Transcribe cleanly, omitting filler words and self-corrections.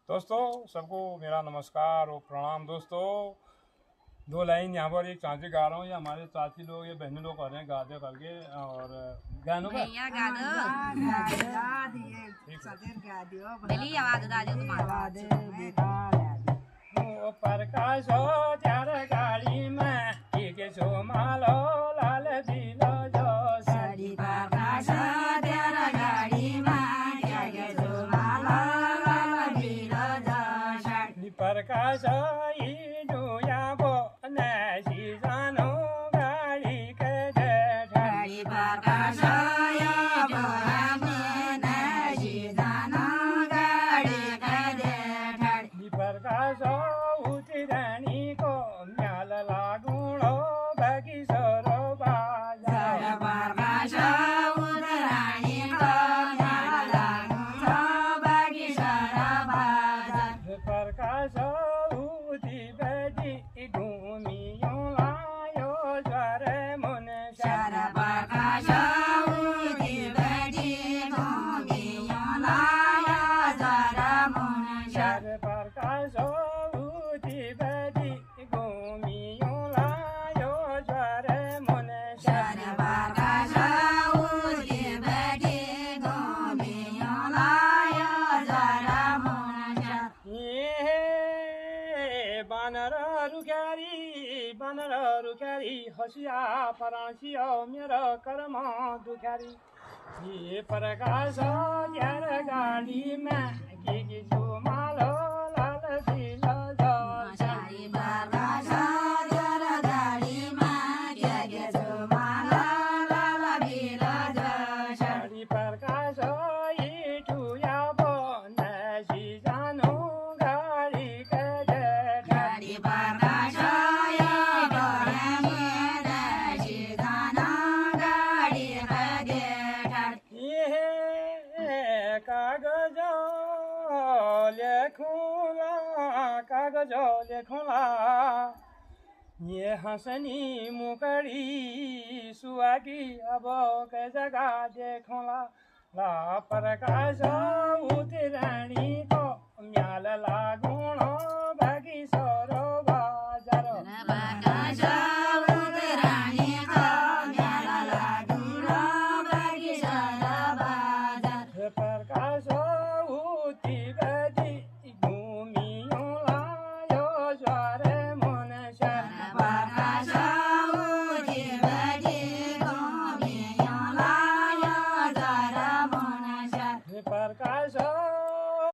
दोस्तों सबको मेरा नमस्कार और प्रणाम। दोस्तों दो लाइन यहाँ पर एक चाची गा रहा हूँ, ये हमारे चाची लोग ये बहनें लोग कर रहे हैं गाते करके और गानों का प्रकाश हो त्यार गाड़ी में के सो मालो लाल दिलो जो सड़ी प्रकाश त्यार गाड़ी में के सो मालो लाल दिलो जो सड़ी प्रकाश दुया बो नसी जानो गाड़ी के सड़ी प्रकाश प्रकाश उतरणी को म्याल लागुणो बगी सरो बाजा प्रकाश उतराणी को म्याल लागुणो बगी सरो बाजा प्रकाश उति बजी घूमियो लायो ज्वर मन शर प्रकाश उति बजी घूमियो लायो ज्वर मन शर प्रकाश उति बजी घूमियो लायो ज्वर मन शर प्रकाश उति बजी घूमियो लायो ज्वर मन ये बानर रुख्यारी हसिया परासियो मेरो कर्म दुख्यारी ये प्रकाश त्यार गाडीमा के छु मालो लाल दिलो जो शरी प्रकाश त्यार गाडीमा के छु मालो लाल दिलो जो शरी प्रकाश ठुया बो नसी जानु गाडी के शरी प्रकाश कागज लेखुला ये हंसनी मुकड़ी सुहागी अब के जगह देखुला ला प्रकाश उतिर